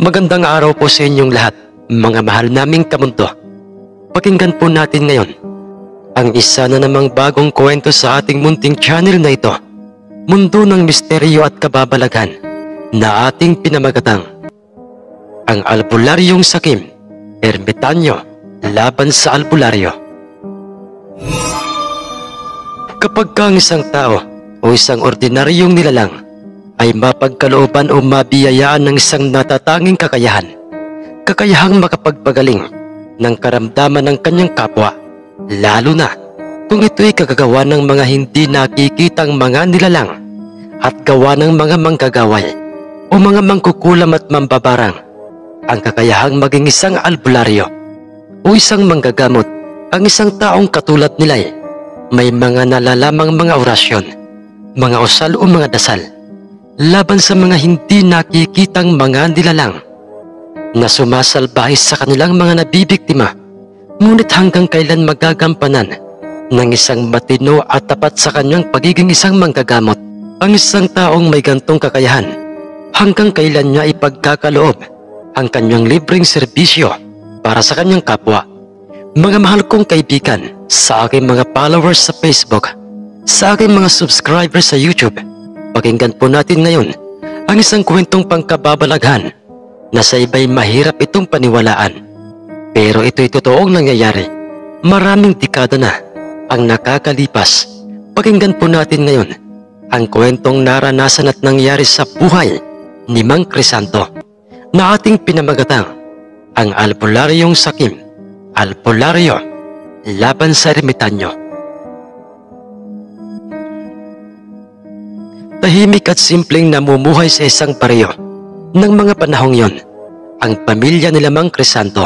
Magandang araw po sa inyong lahat, mga mahal naming kamundo. Pakinggan po natin ngayon ang isa na namang bagong kwento sa ating munting channel na ito, Mundo ng Misteryo at Kababalaghan, na ating pinamagatang Ang Albularyong Sakim, Ermitanyo laban sa albularyo. Kapag ang isang tao o isang ordinaryong nilalang ay mapagkalooban o mabiyayaan ng isang natatanging kakayahang makapagpagaling ng karamdaman ng kanyang kapwa, lalo na kung ito'y kagagawa ng mga hindi nakikitang mga nilalang at gawa ng mga manggagaway o mga mangkukulam at mambabarang, ang kakayahang maging isang albularyo o isang manggagamot, ang isang taong katulad nila'y may mga nalalamang mga orasyon, mga usal o mga dasal laban sa mga hindi nakikitang mga nilalang na sumasalbahe sa kanilang mga nabibiktima, ngunit hanggang kailan magagampanan ng isang matino at tapat sa kanyang pagiging isang manggagamot ang isang taong may gantong kakayahan? Hanggang kailan niya ipagkakaloob ang kanyang libreng serbisyo para sa kanyang kapwa? Mga mahal kong kaibigan, sa aking mga followers sa Facebook, sa aking mga subscribers sa YouTube, pakinggan po natin ngayon ang isang kwentong pangkababalaghan na sa iba'y mahirap itong paniwalaan. Pero ito'y totoong nangyayari. Maraming dekada na ang nakakalipas. Pakinggan po natin ngayon ang kwentong naranasan at nangyari sa buhay ni Mang Crisanto na ating pinamagatang Ang Albularyong Sakim, Albularyo laban sa Ermitanyo. Tahimik at simpleng namumuhay sa isang baryo ng mga panahong yon ang pamilya nila Mang Crisanto.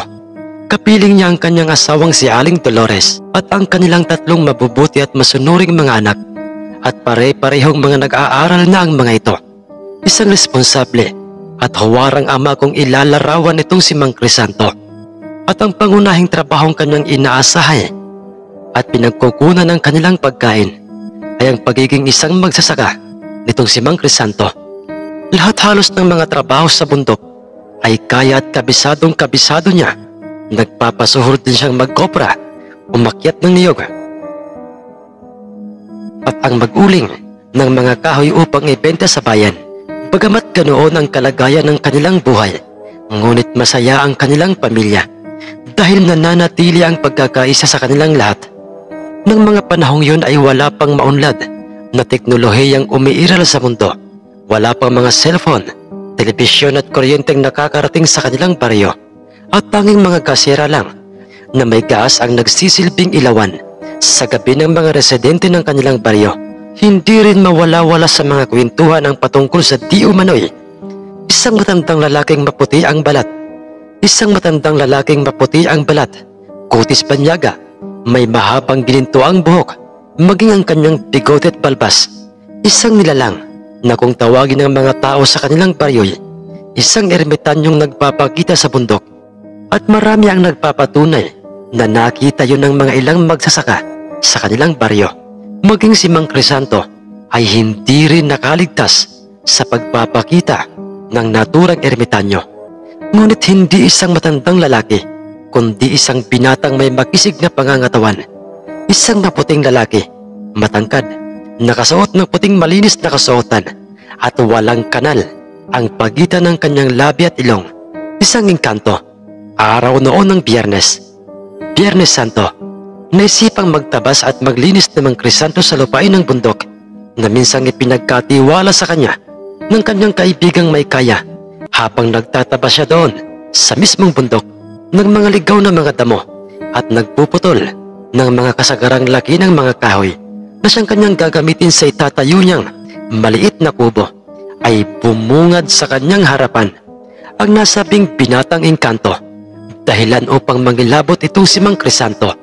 Kapiling niya ang kanyang asawang si Aling Dolores at ang kanilang tatlong mabubuti at masunuring mga anak, at pare-parehong mga nag-aaral na ang mga ito. Isang responsable at huwarang ama kung ilalarawan itong si Mang Crisanto, at ang pangunahing trabahong kanyang inaasahay at pinagkukunan ng kanilang pagkain ay ang pagiging isang magsasaka nitong si Mang Crisanto. Lahat halos ng mga trabaho sa bundok ay kaya at kabisado niya. Nagpapasuhor din siyang magkopra, umakyat ng niyog, at ang mag-uling ng mga kahoy upang ibenta sa bayan. Bagamat ganoon ang kalagayan ng kanilang buhay, ngunit masaya ang kanilang pamilya dahil nananatili ang pagkakaisa sa kanilang lahat. Nang mga panahong yun ay wala pang maunlad na teknolohiyang umiiral sa mundo. Wala pang mga cellphone, telebisyon at kuryenteng nakakarating sa kanilang baryo, at tanging mga gasera lang na may gas ang nagsisilbing ilawan sa gabi ng mga residente ng kanilang baryo. Hindi rin mawala-wala sa mga kwentuhan ang patungkol sa di umano'y isang matandang lalaking maputi ang balat. Kutis banyaga, may mahabang gininto ang buhok, maging ang kanyang bigote at balbas. Isang nilalang na kung tawagin ng mga tao sa kanilang baryo'y isang ermitanyong nagpapakita sa bundok, at marami ang nagpapatunay na nakita yun ng mga ilang magsasaka sa kanilang baryo. Maging si Mang Crisanto ay hindi rin nakaligtas sa pagpapakita ng naturang ermitanyo. Ngunit hindi isang matandang lalaki, kundi isang binatang may makisig na pangangatawan. Isang maputing lalaki, matangkad, nakasuot ng puting malinis na kasuotan, at walang kanal ang pagitan ng kanyang labi at ilong. Isang engkanto. Araw noon ng Biyernes Santo, naisipang magtabas at maglinis ng Mang Crisanto sa lupain ng bundok na minsang ipinagkatiwala sa kanya ng kanyang kaibigang may kaya. Habang nagtatabas siya doon sa mismong bundok ng mga ligaw na mga damo at nagpuputol ng mga kasagarang laki ng mga kahoy na siyang kanyang gagamitin sa itatayo niyang maliit na kubo, ay bumungad sa kanyang harapan ang nasabing binatang engkanto, dahilan upang mangilabot itong si Mang Crisanto,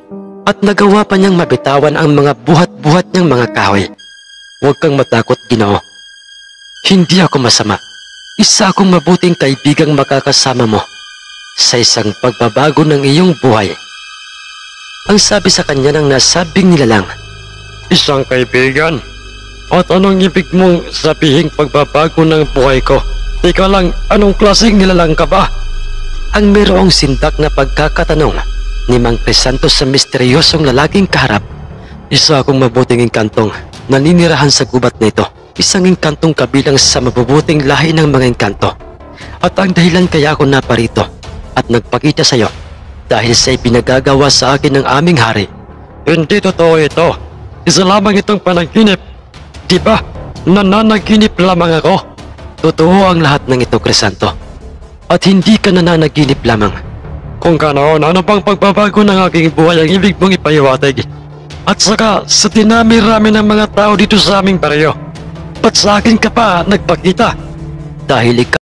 at nagawa pa niyang mabitawan ang mga buhat-buhat niyang mga kahoy. Huwag kang matakot, Ginoo. Hindi ako masama. Isa akong mabuting kaibigang makakasama mo sa isang pagbabago ng iyong buhay. Ang sabi sa kanya ng nasabing nilalang. Isang kaibigan? At anong ibig mong sabihing pagbabago ng buhay ko? Teka lang, anong klaseng nilalang ka ba? Ang mayroong sindak na pagkakatanong ni Mang Crisanto sa misteryosong lalaking kaharap. Isa akong mabuting engkantong naninirahan sa gubat na ito. Isang engkantong kabilang sa mabubuting lahi ng mga engkanto. At ang dahilan kaya ako naparito at nagpakita sa iyo dahil sa ipinagagawa sa akin ng aming hari. Hindi totoo ito. Isa lamang itong panaginip. Di ba? Nananaginip lamang ako. Totoo ang lahat ng ito, Crisanto. At hindi ka nananaginip lamang. Kung ganoon, ano bang pagbabago ng aking buhay ang ibig mong ipahiwatig? At saka, sa dinami-rami ng mga tao dito sa aming baryo, ba't sa akin ka pa nagpakita? Dahil ikaw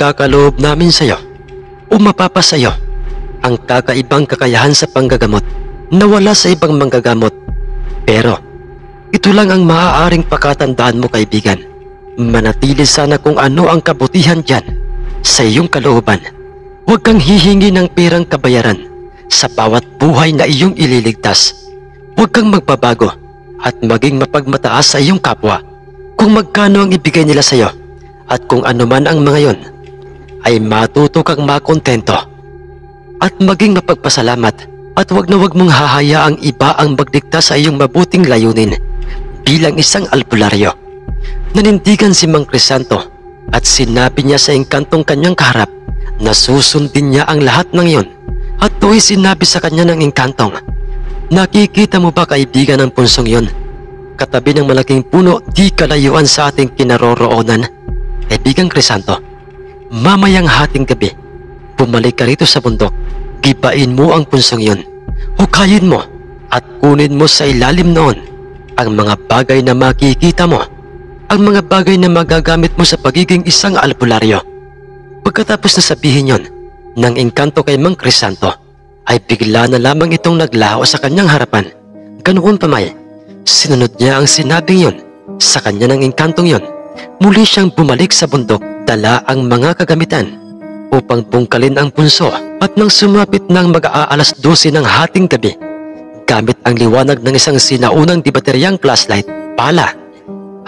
pagkakaloob namin sa iyo o mapapa sa iyo ang kakaibang kakayahan sa panggagamot na wala sa ibang manggagamot. Pero ito lang ang maaaring pakatandaan mo, kaibigan. Manatili sana kung ano ang kabutihan dyan sa iyong kalooban. Huwag kang hihingi ng perang kabayaran sa bawat buhay na iyong ililigtas. Huwag kang magbabago at maging mapagmataas sa iyong kapwa. Kung magkano ang ibigay nila sa iyo at kung ano man ang mga yon, ay matuto kang makontento at maging mapagpasalamat, at wag na wag mong hahayaang iba ang magdikta sa iyong mabuting layunin bilang isang albularyo. Nanindigan si Mang Crisanto at sinabi niya sa engkantong kanyang kaharap na susundin niya ang lahat ng iyon. At do'y sinabi sa kanya ng engkantong, nakikita mo ba, kaibigan, ang punsong yon? Katabi ng malaking puno di kalayuan sa ating kinaroroonan. Kaibigang Crisanto, mamayang hating gabi, bumalik ka rito sa bundok. Gibain mo ang punsong yon, hukayin mo at kunin mo sa ilalim noon ang mga bagay na makikita mo, ang mga bagay na magagamit mo sa pagiging isang albularyo. Pagkatapos na sabihin yon ng engkanto kay Mang Crisanto, ay bigla na lamang itong naglaho sa kanyang harapan. Ganoon pa may, sinunod niya ang sinabing yon sa kanya ng engkantong yon. Muli siyang bumalik sa bundok, dala ang mga kagamitan upang bungkalin ang punso. At nang sumapit ng mag-aalas 12 ng hating gabi, gamit ang liwanag ng isang sinaunang dibateryang flashlight, pala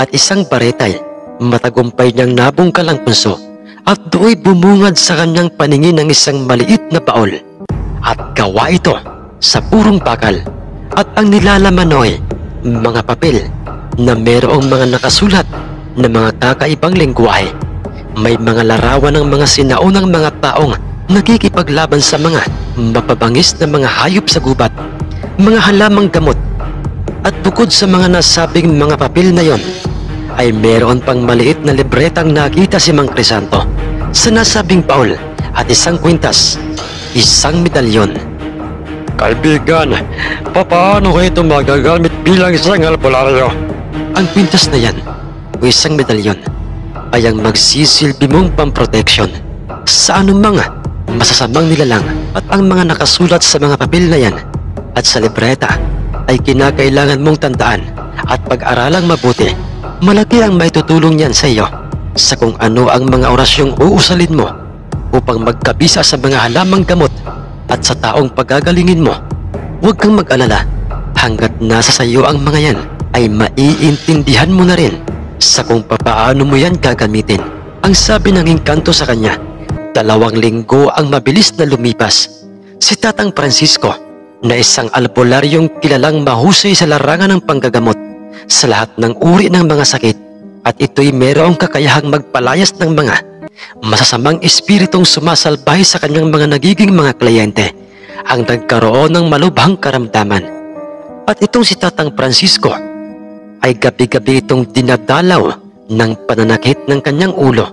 at isang baretay, matagumpay niyang nabungkal ang punso at do'y bumungad sa kanyang paningin ng isang maliit na baol. At gawa ito sa purong bakal, at ang nilalaman ay mga papel na mayroong mga nakasulat na mga kakaibang lengguwahe. May mga larawan ng mga sinaunang mga taong nakikipaglaban sa mga mapabangis na mga hayop sa gubat, mga halamang gamot. At bukod sa mga nasabing mga papel na yon, ay meron pang maliit na libretang nakita si Mang Crisanto sa nasabing baul at isang kwintas, isang medalyon. Kaibigan, paano ko ito magagamit bilang isang albularyo? Ang kwintas na yan o isang medalyon ay ang magsisilbi mong pamproteksyon sa anumang masasamang nilalang. At ang mga nakasulat sa mga papel na yan at sa libreta ay kinakailangan mong tandaan at pag-aralang mabuti Malaki ang maitutulong niyan sa iyo sa kung ano ang mga orasyong uusalin mo upang magkabisa sa mga halamang gamot at sa taong pagagalingin mo. Huwag kang mag-alala, hanggat nasa sa iyo ang mga yan ay maiintindihan mo na rin sa kung papaano mo yan gagamitin. Ang sabi ng engkanto sa kanya, 2 linggo ang mabilis na lumipas. Si Tatang Francisco, na isang albularyong kilalang mahusay sa larangan ng panggagamot sa lahat ng uri ng mga sakit, at ito'y mayroong kakayahang magpalayas ng mga masasamang espiritong sumasalbahe sa kanyang mga nagiging mga kliyente ang nagkaroon ng malubhang karamdaman. At itong si Tatang Francisco ay gabi-gabi itong dinadalaw ng pananakit ng kanyang ulo.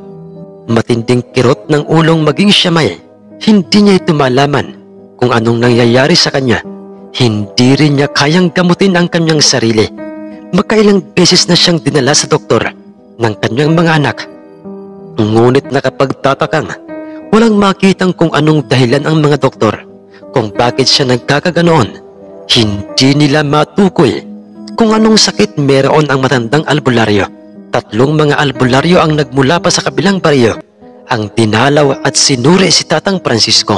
Matinding kirot ng ulong maging siya may hindi niya ito malaman kung anong nangyayari sa kanya. Hindi rin niya kayang gamutin ang kanyang sarili. Magkailang beses na siyang dinala sa doktor ng kanyang mga anak. Ngunit nakapagtatakang walang makitang kung anong dahilan ang mga doktor kung bakit siya nagkakaganoon. Hindi nila matukoy kung anong sakit meron ang matandang albularyo. 3 mga albularyo ang nagmula pa sa kabilang baryo ang dinalaw at sinuri si Tatang Francisco.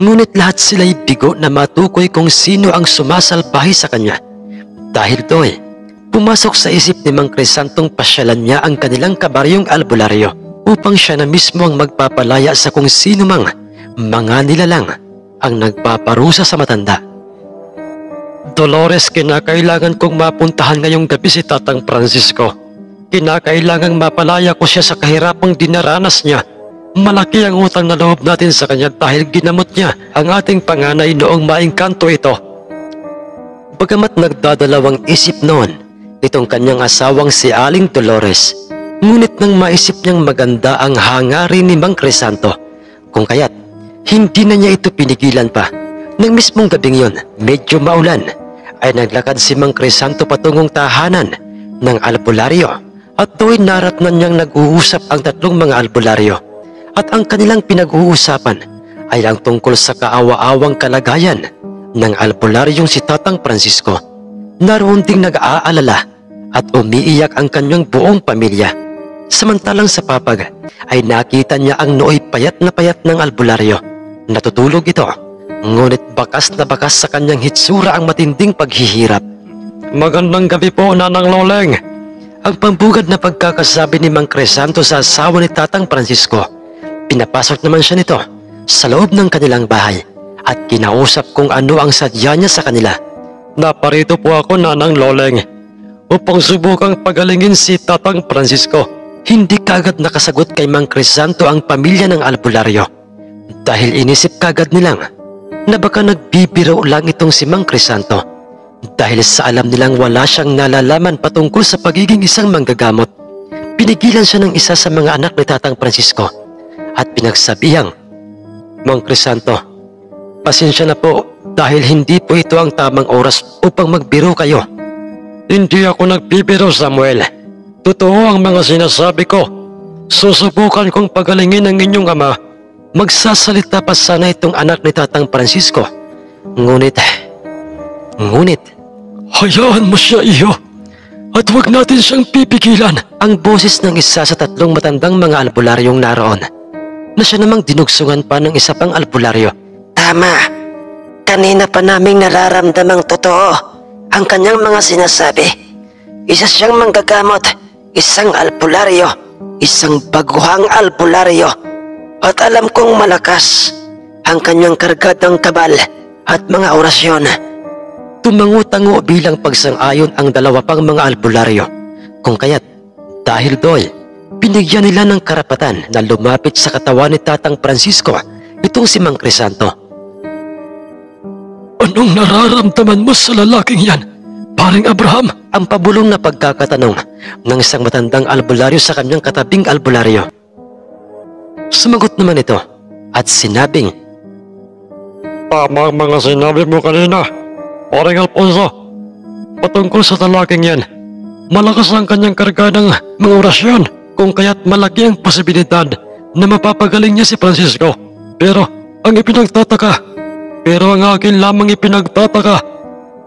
Ngunit lahat sila'y bigo na matukoy kung sino ang sumasalbahe sa kanya. Dahil do'y pumasok sa isip ni Mang Crisantong pasyalan niya ang kanilang kabaryong albularyo upang siya na mismo ang magpapalaya sa kung sino mang mga nilalang ang nagpaparusa sa matanda. Dolores, kinakailangan kong mapuntahan ngayong gabi si Tatang Francisco. Kinakailangang mapalaya ko siya sa kahirapang dinaranas niya. Malaki ang utang na loob natin sa kanya dahil ginamot niya ang ating panganay noong maengkanto ito. Bagamat nagdadalawang isip noon itong kanyang asawang si Aling Dolores, ngunit nang maisip niyang maganda ang hangarin ni Mang Crisanto, kung kaya't hindi na niya ito pinigilan pa. Nang mismong gabing yon, medyo maulan, ay naglakad si Mang Crisanto patungong tahanan ng albularyo at do'y naratnan niyang nag-uusap ang 3 mga albularyo. At ang kanilang pinag-uusapan ay ang tungkol sa kaawa-awang kalagayan ng albularyong si Tatang Francisco. Naroon ding nag-aalala at umiiyak ang kanyang buong pamilya. Samantalang sa papag ay nakita niya ang nooy payat ng albularyo. Natutulog ito, ngunit bakas na bakas sa kanyang hitsura ang matinding paghihirap. Magandang gabi po, Nanang Loleng. Ang pambugad na pagkakasabi ni Mang Crisanto sa asawa ni Tatang Francisco. Pinapasok naman siya nito sa loob ng kanilang bahay at kinausap kung ano ang sadya niya sa kanila. Naparito po ako, Nanang Loleng, upang subukang pagalingin si Tatang Francisco. Hindi kagad nakasagot kay Mang Crisanto ang pamilya ng albularyo dahil inisip kagad nilang na baka nagbibiro lang itong si Mang Crisanto. Dahil sa alam nilang wala siyang nalalaman patungkol sa pagiging isang manggagamot, pinigilan siya ng isa sa mga anak ni Tatang Francisco at pinagsabihang, Mang Crisanto, pasensya na po dahil hindi po ito ang tamang oras upang magbiro kayo. Hindi ako nagbibiro, Samuel. Totoo ang mga sinasabi ko. Susubukan kong pagalingin ang inyong ama. Magsasalita pa sana itong anak ni Tatang Francisco. Ngunit, hayaan mo siya, iyo. At huwag natin siyang pipigilan. Ang boses ng isa sa 3 matandang mga albularyong naroon, na siya namang dinugsungan pa ng isa pang albularyo. Tama. Kanina pa naming nararamdamang totoo ang kanyang mga sinasabi. Isa siyang manggagamot, isang albularyo, isang baguhang albularyo. At alam kong malakas ang kanyang kargadang kabal at mga orasyon. Tumango-tango bilang pagsang-ayon ang 2 pang mga albularyo. Kung kaya't dahil do'y binigyan nila ng karapatan na lumapit sa katawan ni Tatang Francisco itong si Mang Crisanto. Anong nararamdaman mo sa lalaking yan, Paring Abraham? Ang pabulong na pagkakatanong ng isang matandang albularyo sa kanyang katabing albularyo. Sumagot naman ito at sinabing, tama ang mga sinabi mo kanina, Paring Alfonso. Patungkol sa lalaking yan, malakas ang kanyang karga ng mga orasyon, kung kaya't malaki ang posibilidad na mapapagaling niya si Francisco. Pero ang akin lamang ipinagtataka,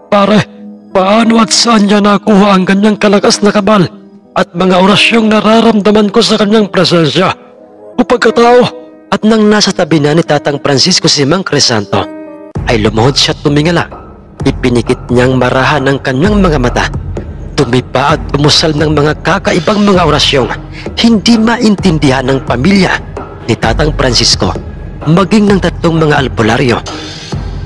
pare, paano at saan niya nakuha ang kanyang kalakas na kabal at mga orasyong nararamdaman ko sa kanyang presensya o pagkatao. At nang nasa tabi na ni Tatang Francisco si Mang Crisanto, ay lumuhod siya at tumingala. Ipinikit niyang marahan ang kanyang mga mata. Tumipa at umusal ng mga kakaibang mga orasyong hindi maintindihan ng pamilya ni Tatang Francisco, maging ng tatlong mga albularyo.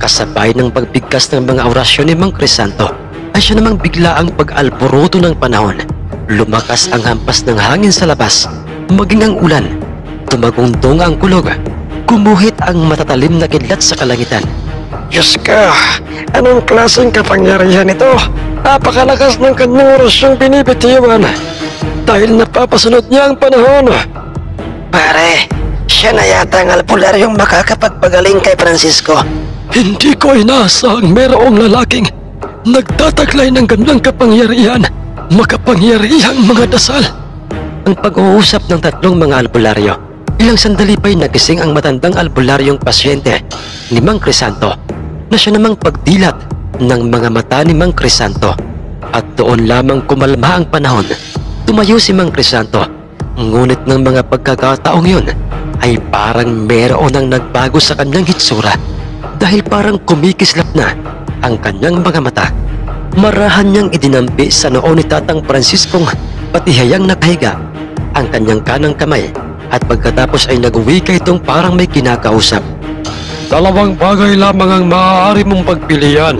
Kasabay ng pagbigkas ng mga orasyon ni Mang Crisanto, ay siya namang bigla ang pag-alboroto ng panahon. Lumakas ang hampas ng hangin sa labas, maging ang ulan. Tumagundong ang kulog. Gumuhit ang matatalim na kidlat sa kalangitan. Diyos ka, anong klaseng kapangyarihan ito? Napakalakas ng kanyang orasyong binibitiwan dahil napapasunod niya ang panahon. Pare, siya na yata ang albularyong makakapagpagaling kay Francisco. Hindi ko inaasahang mayroong lalaking nagtataglay ng ganyang kapangyarihan, makapangyarihang mga dasal. Ang pag-uusap ng tatlong mga albularyo, ilang sandali pa'y nagising ang matandang albularyong pasyente ni Mang Crisanto, na siya namang pagdilat ng mga mata ni Mang Crisanto. At doon lamang kumalma ang panahon. Tumayo si Mang Crisanto, ngunit ng mga pagkakataong yun ay parang meron ang nagbago sa kanyang hitsura, dahil parang kumikislap na ang kanyang mga mata. Marahan niyang idinampi sa noo ni Tatang Franciscong patihayang nakahiga ang kanyang kanang kamay, at pagkatapos ay nagwika itong parang may kinakausap. Dalawang bagay lamang ang maaari mong pagpilian.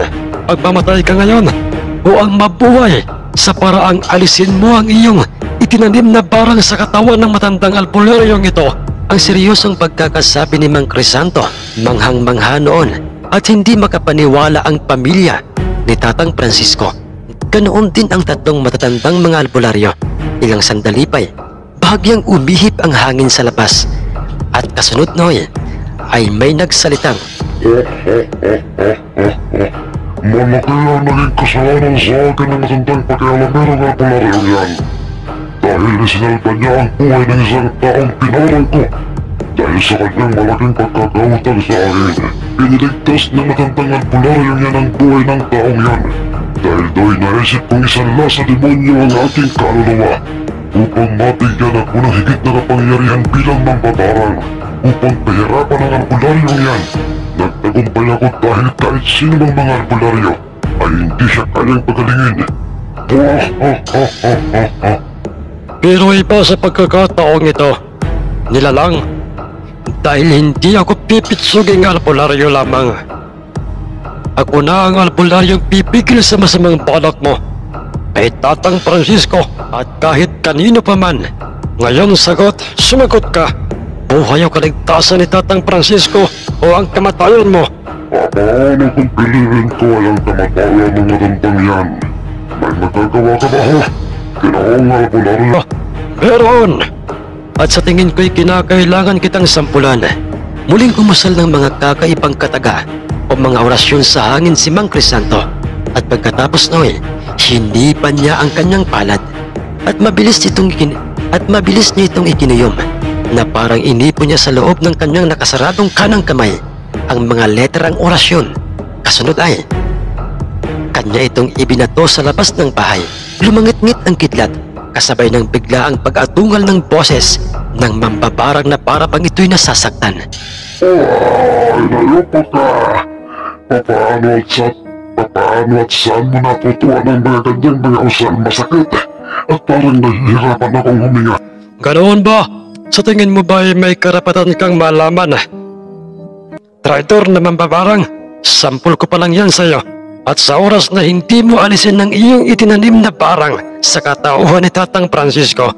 Pagmamatay ka ngayon o ang mabuhay sa paraang alisin mo ang iyong itinanim na barang sa katawan ng matandang albularyong ito. Ang seryosong pagkakasabi ni Mang Crisanto, manghang-mangha noon, at hindi makapaniwala ang pamilya ni Tatang Francisco. Ganoon din ang tatlong matatandang mga albularyo. Ilang sandali pa'y bahagyang umihip ang hangin sa labas, at kasunod noy ay may nagsalitang, "Malaki ang naging kasalanan sa akin ng matandang pakialamerong albularyong yan. Dahil isinalba niya ang buhay ng isang taong pinarang ko. Dahil sa kanyang malaking pagkakautang sa akin, iniligtas ng matandang albularyong yan ang buhay ng taong yan. Dahil do'y naisip kong isanla sa demonyo ang aking kaluluwa, upang mabigyan ako ng higit na kapangyarihan bilang mambabarang, upang pahirapan ang albularyong yan. Nagtagumpay ako dahil kahit sino mang mga albularyo ay hindi siya kayang pagalingin." Pero iba sa pagkakataong ito, nilalang, dahil hindi ako pipitsuging albularyo lamang. Ako na ang albularyong pipigil sa masamang balak mo kay Tatang Francisco at kahit kanino pa man. Ngayong sumagot ka. Buhay o kaligtasan ni Tatang Francisco o ang kamatayan mo? Paano kung piliin ko ay ang kamatayan ng matandang yan? May magagawa ka ba ho? Ginoong albularyo? Meron! at sa tingin ko'y kinakailangan kitang sampulan. Muling umusal ng mga kakaibang kataga o mga orasyon sa hangin si Mang Crisanto, at pagkatapos noy, hinipan niya ang kanyang palad at mabilis niya itong ikinuyom na parang inipon niya sa loob ng kanyang nakasaradong kanang kamay ang mga leterang orasyon. Kasunod ay kanya itong ibinato sa labas ng bahay. Lumangit-ngit ang kidlat kasabay ng biglaang pag-atungal ng boses ng mambabarang na para bang ito'y nasasaktan. Ay, nalupot ka! Papaano at saan mo natutuwa ng mga ganyang mga usan masakit at parang nahihirapan akong huminga? Ganoon ba? Sa tingin mo ba ay may karapatan kang malaman? Traitor na mambabarang, sampol ko pa lang yan sa'yo. At sa oras na hindi mo alisin ng iyong itinanim na barang sa katauhan ni Tatang Francisco,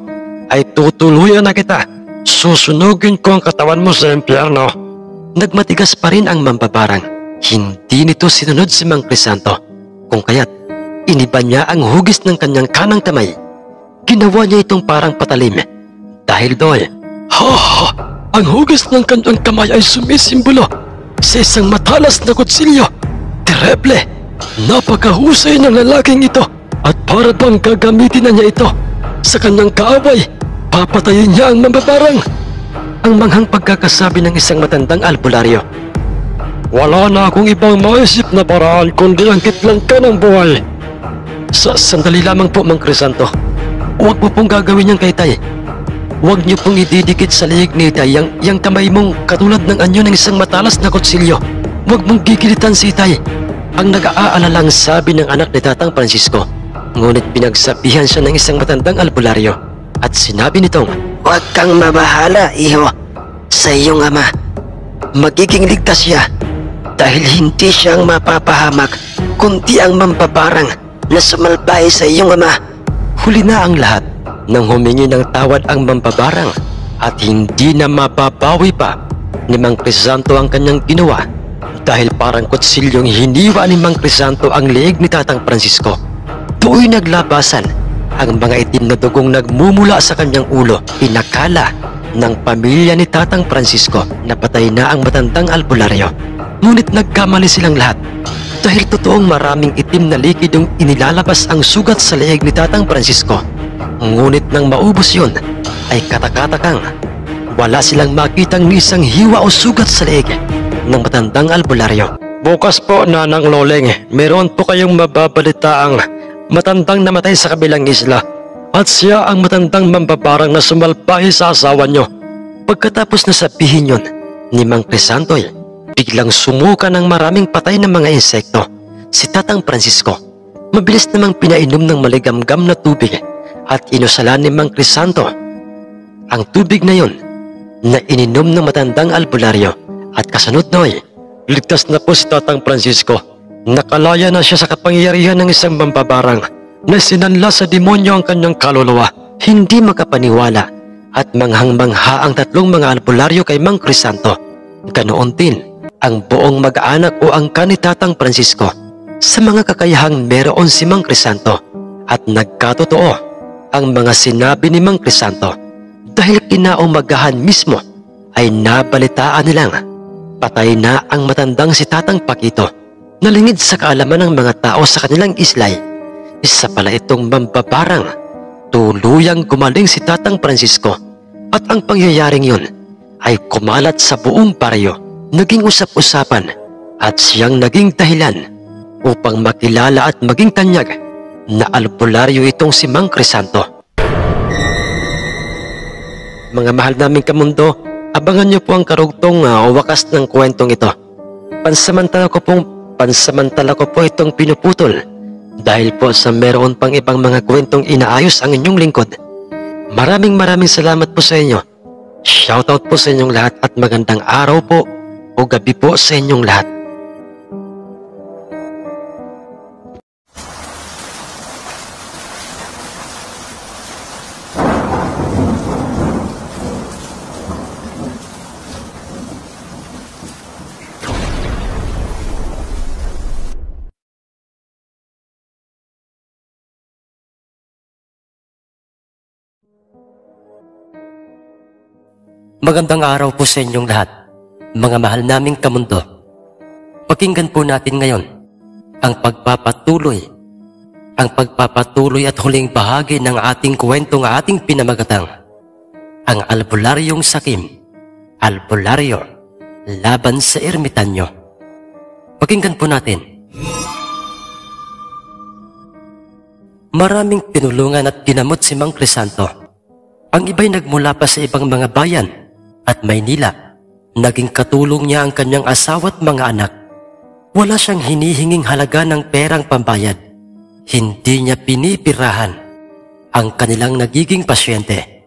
ay tutuluyan na kita. Susunugin ko ang katawan mo sa impyerno. Nagmatigas pa rin ang mambabarang. Hindi nito sinunod si Mang Crisanto, kung kaya't iniba niya ang hugis ng kanyang kanang kamay. Ginawa niya itong parang patalim. Dahil doon, ang hugis ng kanyang kamay ay sumisimbolo sa isang matalas na kutsilyo. Tereble! Napakahusay ng lalaking ito, at para bang gagamitin na niya ito sa kanyang kaaway. Papatayin niya ang mambabarang. Ang manghang pagkakasabi ng isang matandang albularyo. Wala na akong ibang maisip na paraan kundi ang kitlan ka ng buhay. Sandali lamang po, Mang Crisanto. Huwag mo pong gagawin yan kay Tay. Huwag niyo pong ididikit sa liig ni Tay yang kamay mong katulad ng anyo ng isang matalas na kutsilyo. Huwag mong gigilitan si Tay. Ang nag-aalalang sabi ng anak ni Tatang Francisco. Ngunit pinagsabihan siya ng isang matandang albularyo at sinabi nitong, Huwag kang mabahala, iho, sa iyong ama. Magiging ligtas siya dahil hindi siyang mapapahamak kundi ang mampaparang na sumalbay sa iyong ama. huli na ang lahat nang humingi ng tawad ang mampabarang at hindi na mapapawi pa ni Mang Crisanto ang kanyang ginawa dahil parang kutsilyong hiniwa ni Mang Crisanto ang leeg ni Tatang Francisco. Do'y naglabasan ang mga itim na dugong nagmumula sa kanyang ulo. Inakala ng pamilya ni Tatang Francisco na patay na ang matandang albularyo. Ngunit nagkamali silang lahat dahil totoong maraming itim na likidong inilalabas ang sugat sa leeg ni Tatang Francisco. Ngunit nang maubos yun ay katakatakang wala silang makitang isang hiwa o sugat sa leeg ng matandang albularyo. Bukas po, Nanang Loleng, meron po kayong mababalitaang matandang namatay sa kabilang isla at siya ang matandang mambabarang na sumalpay sa asawa nyo. Pagkatapos na sabihin yun ni Mang Crisanto'y biglang sumuka ng maraming patay na mga insekto. Si Tatang Francisco mabilis namang pinainom ng maligamgam na tubig at inusalan ni Mang Crisanto ang tubig na yun na ininom ng matandang albularyo at kasunod no'y Ligtas na po si Tatang Francisco. Nakalaya na siya sa kapangyarihan ng isang mambabarang na sinanla sa demonyo ang kanyang kaluluwa. hindi makapaniwala at manghang-mangha ang tatlong mga albularyo kay Mang Crisanto. Ganoon din ang buong mag-anak o angkan ni Tatang Francisco sa mga kakayahang meron si Mang Crisanto at nagkatotoo ang mga sinabi ni Mang Crisanto dahil kinaumagahan mismo ay nabalitaan nilang patay na ang matandang si Tatang Paquito. Nalingid sa kaalaman ng mga tao sa kanilang islay. Isa pala itong mambabarang. Tuluyang gumaling si Tatang Francisco at ang pangyayaring yun ay kumalat sa buong baryo. Naging usap-usapan at siyang naging dahilan upang makilala at maging tanyag na albularyo itong si Mang Crisanto. Mga mahal naming kamundo, abangan niyo po ang karugtong wakas ng kwentong ito. Pansamantala ko po itong pinuputol dahil po sa meron pang ibang mga kwentong inaayos ang inyong lingkod. Maraming salamat po sa inyo. Shoutout po sa inyong lahat at magandang araw po o gabi po sa inyong lahat. Magandang araw po sa inyong lahat, mga mahal naming kamundo. Pakinggan po natin ngayon ang pagpapatuloy at huling bahagi ng ating kwentong ating pinamagatang, ang Albularyong Sakim, Albularyo laban sa Ermitanyo. Pakinggan po natin. Maraming tinulungan at ginamot si Mang Crisanto. Ang iba'y nagmula pa sa ibang mga bayan at Maynila. Naging katulong niya ang kanyang asawa at mga anak. Wala siyang hinihinging halaga ng perang pambayad. Hindi niya pinipirahan ang kanilang nagiging pasyente.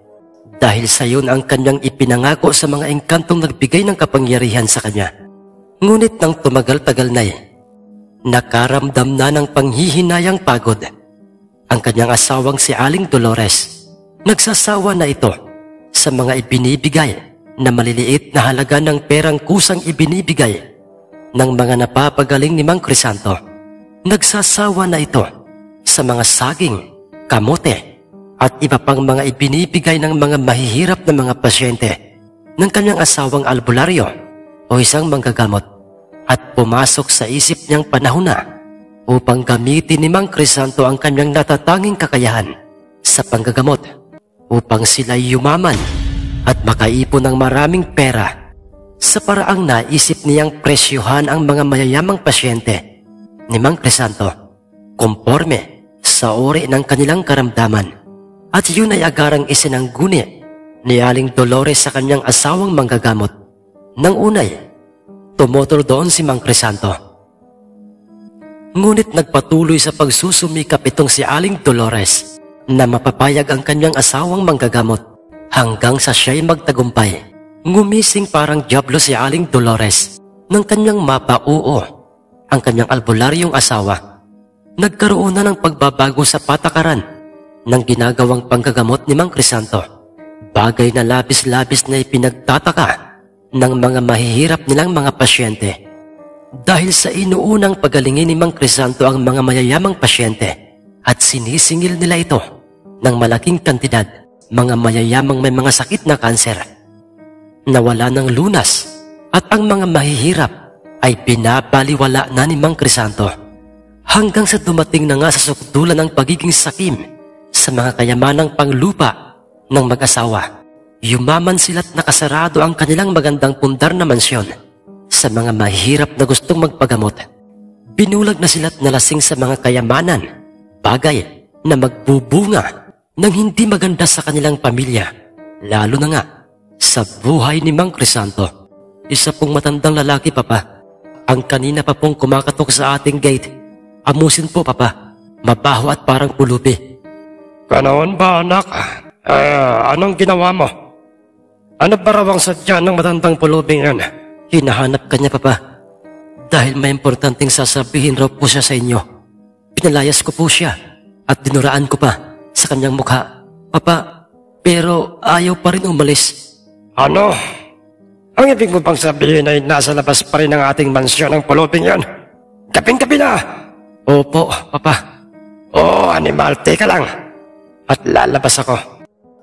Dahil sa yun ang kanyang ipinangako sa mga engkantong nagbigay ng kapangyarihan sa kanya. Ngunit nang tumagal-tagal na'y nakaramdam na ng panghihinayang pagod ang kanyang asawang si Aling Dolores. Nagsasawa na ito sa mga ibinibigay na maliliit na halaga ng perang kusang ibinibigay ng mga napapagaling ni Mang Crisanto. Nagsasawa na ito sa mga saging, kamote at iba pang mga ibinibigay ng mga mahihirap na mga pasyente ng kanyang asawang albularyo o isang manggagamot, at pumasok sa isip niyang panahon na upang gamitin ni Mang Crisanto ang kanyang natatanging kakayahan sa panggagamot upang sila'y yumaman at makaipon ng maraming pera sa paraang naisip niyang presyuhan ang mga mayayamang pasyente ni Mang Crisanto konforme sa uri ng kanilang karamdaman At yun ay agarang isinangguni ni Aling Dolores sa kanyang asawang manggagamot. Nang unay, tumutol doon si Mang Crisanto. Ngunit nagpatuloy sa pagsusumikap itong si Aling Dolores na mapapayag ang kanyang asawang manggagamot hanggang sa siya'y magtagumpay. Ngumising parang diablo si Aling Dolores nang kanyang mapauo ang kanyang albularyong asawa. Nagkaroon na ng pagbabago sa patakaran ng ginagawang panggagamot ni Mang Crisanto. Bagay na labis-labis na ipinagtataka ng mga mahihirap nilang mga pasyente. Dahil sa inuunang pagalingin ni Mang Crisanto ang mga mayayamang pasyente at sinisingil nila ito ng malaking kantidad, mga mayayamang may mga sakit na kanser, nawala ng lunas at ang mga mahihirap ay binabaliwala na ni Mang Crisanto hanggang sa dumating na nga sa sukdulan ng pagiging sakim sa mga kayamanang panglupa ng mag-asawa. Yumaman sila't nakasarado ang kanilang magandang pundar na mansyon sa mga mahihirap na gustong magpagamot. Binulag na sila't nalasing sa mga kayamanan, bagay na magbubunga ng hindi maganda sa kanilang pamilya, lalo na nga sa buhay ni Mang Crisanto. Isa pong matandang lalaki, Papa, ang kanina pa pong kumakatok sa ating gate. Amusin po, Papa, mabaho at parang pulubi. Ganoon ba, anak? Anong ginawa mo? Ano ba raw ang sadya ng matandang pulubing yan? Hinahanap ka niya, Papa, dahil may importanteng sasabihin raw po siya sa inyo. Pinalayas ko po siya at dinuraan ko pa sa kanyang mukha, Papa, pero ayaw pa rin umalis. Ano? Ang ibig mo bang sabihin ay nasa labas pa rin ang ating mansyon ng pulubing yan? Kaping-kapi na! Opo, Papa. Oo, animal, teka lang. At lalabas ako.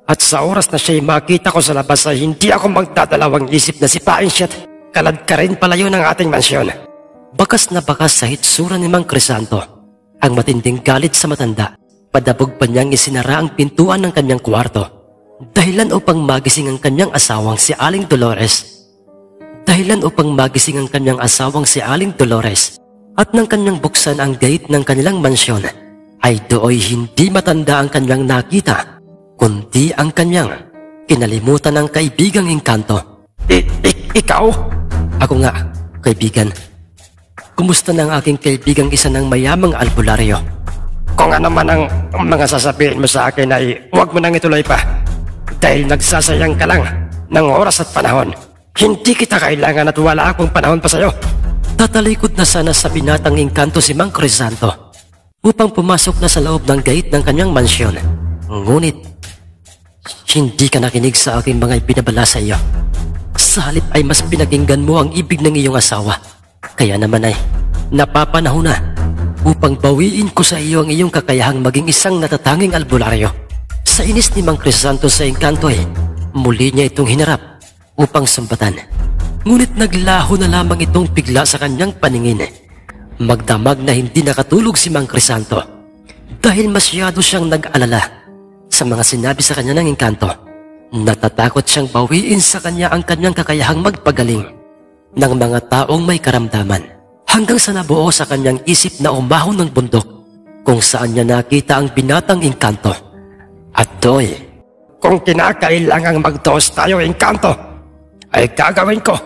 At sa oras na siya'y makita ko sa labas ay hindi ako magdadalawang isip na sipain siya't kalad ka rin palayo ng ating mansyon. Bakas na bakas sa hitsura ni Mang Crisanto ang matinding galit sa matanda. Padabog pa niyang isinara ang pintuan ng kanyang kwarto, dahilan upang magising ang kanyang asawang si Aling Dolores. At nang kanyang buksan ang gate ng kanilang mansyon, ay dooy hindi matanda ang kanyang nakita, kundi ang kanyang kinalimutan ng kaibigang engkanto. Ikaw? Ako nga, kaibigan. Kumusta na ang aking kaibigang isa ng mayamang albularyo? Kung ano man ang mga sasabihin mo sa akin ay huwag mo nang ituloy pa. Dahil nagsasayang ka lang ng oras at panahon. Hindi kita kailangan at wala akong panahon pa sa'yo. Tatalikod na sana sa binatang engkanto si Mang Crisanto upang pumasok na sa loob ng gate ng kanyang mansyon. Ngunit, hindi ka nakinig sa aking mga ibinabala sa iyo. Sa halip ay mas pinakinggan mo ang ibig ng iyong asawa. Kaya naman ay napapanahon na upang bawiin ko sa iyo ang iyong kakayahang maging isang natatanging albularyo. Sa inis ni Mang Crisanto sa engkanto ay muli niya itong hinarap upang sumbatan. Ngunit naglaho na lamang itong bigla sa kanyang paningin. Magdamag na hindi nakatulog si Mang Crisanto dahil masyado siyang nag-alala sa mga sinabi sa kanya ng engkanto. Natatakot siyang bawiin sa kanya ang kanyang kakayahang magpagaling ng mga taong may karamdaman, hanggang sa nabuo sa kanyang isip na umahon ng bundok kung saan niya nakita ang binatang engkanto. At doy, kung kinakailangang magdoos tayo, engkanto, ay gagawin ko.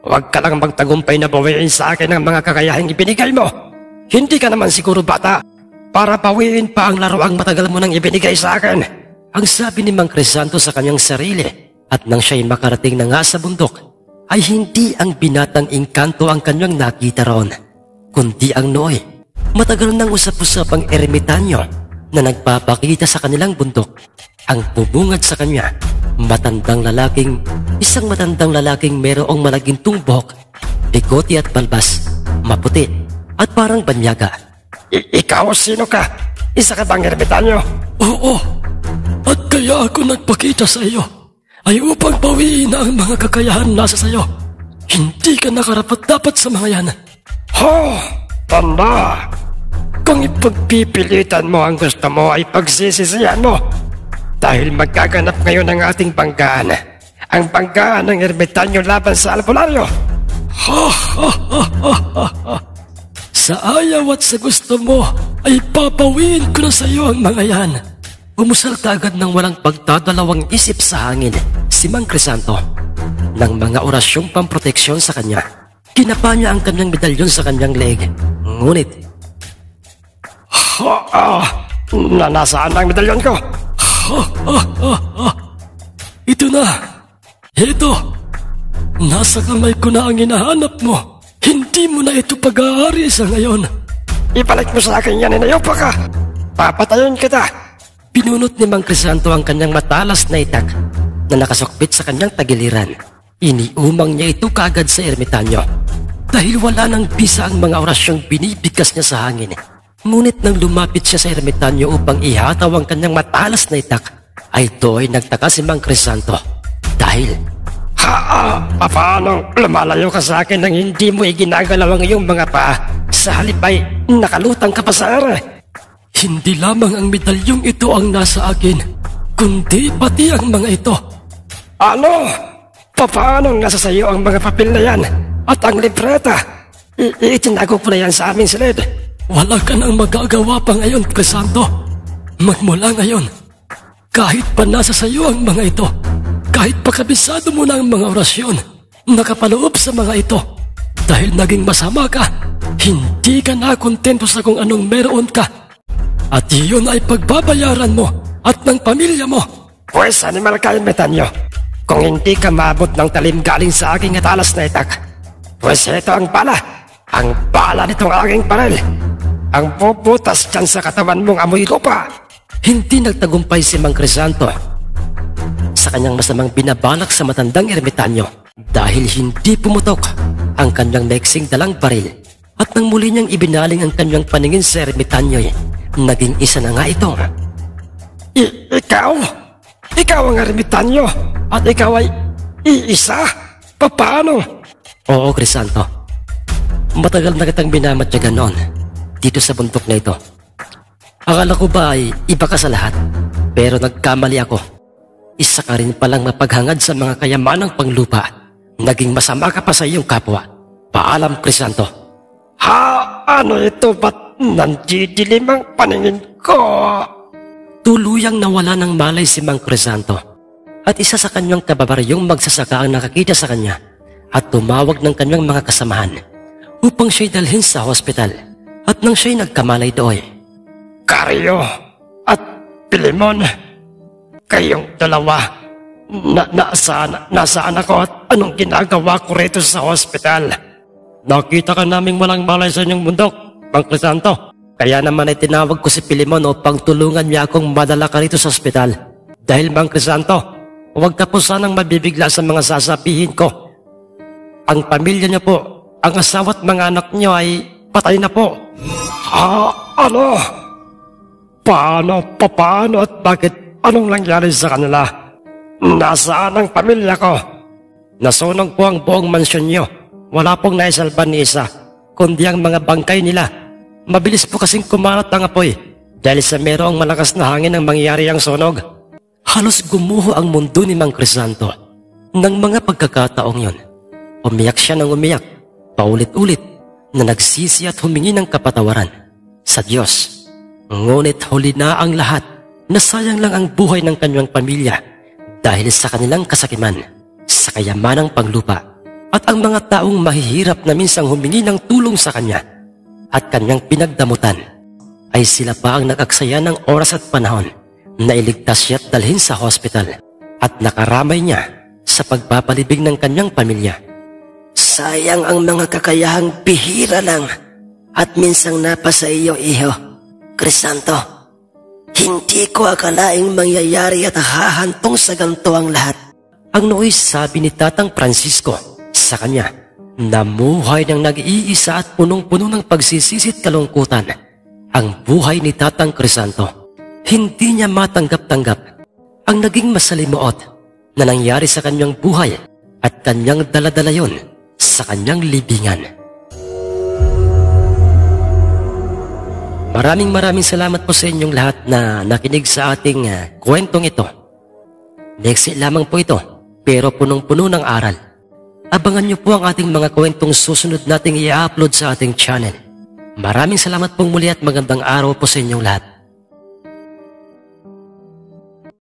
Huwag ka lang magtagumpay na bawiin sa akin ang mga kakayahing ibinigay mo. Hindi ka naman siguro bata para bawiin pa ang laruang matagal mo nang ibinigay sa akin. Ang sabi ni Mang Crisanto sa kanyang sarili, at nang siya'y makarating na nga sa bundok, ay hindi ang binatang engkanto ang kanyang nakita roon, kundi ang nooy matagal nang usap-usapang eremitanyo na nagpapakita sa kanilang bundok. Ang bubungad sa kanya, isang matandang lalaking mayroong malagintong buhok, bigote at balbas, maputi at parang banyaga. Ikaw sino ka? Isa ka bang ermitanyo? Oo, at kaya ako nagpakita sa iyo ay upang bawiin na ang mga kakayahan nasa sa iyo. Hindi ka nakarapat-dapat sa mga yan. Tanda! Kung ipagpipilitan mo ang gusto mo ay pagsisisihan mo. Dahil magkaganap ngayon ang ating banggaan. Ang banggaan ng ermitanyo laban sa albularyo. Sa ayaw at sa gusto mo ay papawiin ko na sa iyo ang mga yan. Umusal kaagad ng walang pagdadalawang isip sa hangin si Mang Crisanto ng mga orasyong pamproteksyon sa kanya. Kinapa niya ang kanyang medalyon sa kanyang leeg. Ngunit, nasaan ang medalyon ko? Ito na. Ito. Nasa kamay ko na ang hinahanap mo. Hindi mo na ito pag-aari sa ngayon. Ibalik mo sa akin yan, inayopa ka. Papatayin kita. Pinunot ni Mang Crisanto ang kanyang matalas na itak na nakasukbit sa kanyang tagiliran. Iniumang niya ito kaagad sa ermitanyo. Dahil wala nang bisa ang mga orasyong binibigkas niya sa hangin. Ngunit nang lumapit siya sa ermitanyo upang ihataw ang kanyang matalas na itak, ay do'y nagtaka si Mang Crisanto. Dahil, paano lumalayo ka sa akin nang hindi mo iginagalaw ang iyong mga paa? Sa halip ay nakalutang ka pa sa are. Hindi lamang ang medalyong ito ang nasa akin, kundi pati ang mga ito. Ano? Paano nasa sayo ang mga papel na yan? At ang libreta? Itinago ko na yan sa aming silid. Wala ka nang magagawa pa ngayon, Crisanto. Magmula ngayon, kahit pa nasa sayo ang mga ito, kahit pa kabisado mo na ang mga orasyon, nakapaloob sa mga ito, dahil naging masama ka, hindi ka na kontento sa kung anong meron ka. At iyon ay pagbabayaran mo at ng pamilya mo. Pues animal ka, Ermitanyo. Kung hindi ka maabot ng talim galing sa aking atalas na itak, pues ito ang bala nitong aking baril. Ang puputas dyan sa katawan mong amoy lupa. Hindi nagtagumpay si Mang Crisanto sa kanyang masamang binabalak sa matandang ermitanyo dahil hindi pumutok ang kanyang maiksing dalang baril. At nang muli niyang ibinaling ang kanyang paningin sa ermitanyo, naging isa na nga ito. Ikaw ang ermitanyo at ikaw ay iisa? Paano? Oo, Crisanto. Matagal na kitang binamatyagan noon dito sa bundok na ito. Akala ko ba ay iba ka sa lahat, pero nagkamali ako. Isa ka rin palang mapaghangad sa mga kayamanang panglupa. Naging masama ka pa sa iyong kapwa. Paalam, Crisanto. Ano ito? Ba't nandidilim ang paningin ko? Tuluyang nawala ng malay si Mang Crisanto at isa sa kanyang kababaryong magsasaka ang nakakita sa kanya at tumawag ng kanyang mga kasamahan upang siya'y dalhin sa hospital. At nang siya'y nagkamalay doon, Carlo at Pilimon, kayong dalawa, nasaan ako at anong ginagawa ko rito sa hospital? Nakita ka naming walang malay sa inyong bundok, Mang Crisanto. Kaya naman ay tinawag ko si Pilimon upang tulungan niya akong madala ka rito sa ospital. Dahil Mang Crisanto, huwag ka po sanang mabibigla sa mga sasabihin ko. Ang pamilya niyo po, ang asawa at mga anak niyo ay patay na po. Ano? Paano at bakit? Anong nangyari sa kanila? Nasaan ang pamilya ko? Nasunog po ang buong mansyon niyo. Wala pong naisalba ni isa, kundi ang mga bangkay nila. Mabilis po kasing kumalat ang apoy dahil sa merong malakas na hangin ang mangyayari ang sunog. Halos gumuho ang mundo ni Mang Crisanto ng mga pagkakataong yon. Umiyak siya ng umiyak, paulit-ulit na nagsisi at humingi ng kapatawaran sa Diyos. Ngunit huli na ang lahat na sayang lang ang buhay ng kanyang pamilya dahil sa kanilang kasakiman, sa kayamanang panglupa at ang mga taong mahihirap na minsang humingi ng tulong sa kanya at kanyang pinagdamutan, ay sila pa ang nag-aksaya ng oras at panahon na iligtas siya at dalhin sa hospital at nakaramay niya sa pagpapalibing ng kanyang pamilya. Sayang ang mga kakayahang bihira lang at minsang napasa iyo, iho. Crisanto, hindi ko akalaing mangyayari at hahantong sa ganito ang lahat. Ang nooy sabi ni Tatang Francisco sa kanya, namuhay ng nag-iisa at punong-puno ng pagsisisit kalungkutan ang buhay ni Tatang Crisanto. Hindi niya matanggap-tanggap ang naging masalimuot na nangyari sa kanyang buhay at kanyang daladala yon sa kanyang libingan. Maraming salamat po sa inyong lahat na nakinig sa ating kwentong ito. Next lamang po ito, pero punong-puno ng aral. Abangan niyo po ang ating mga kwentong susunod nating i-upload sa ating channel. Maraming salamat pong muli at magandang araw po sa inyong lahat.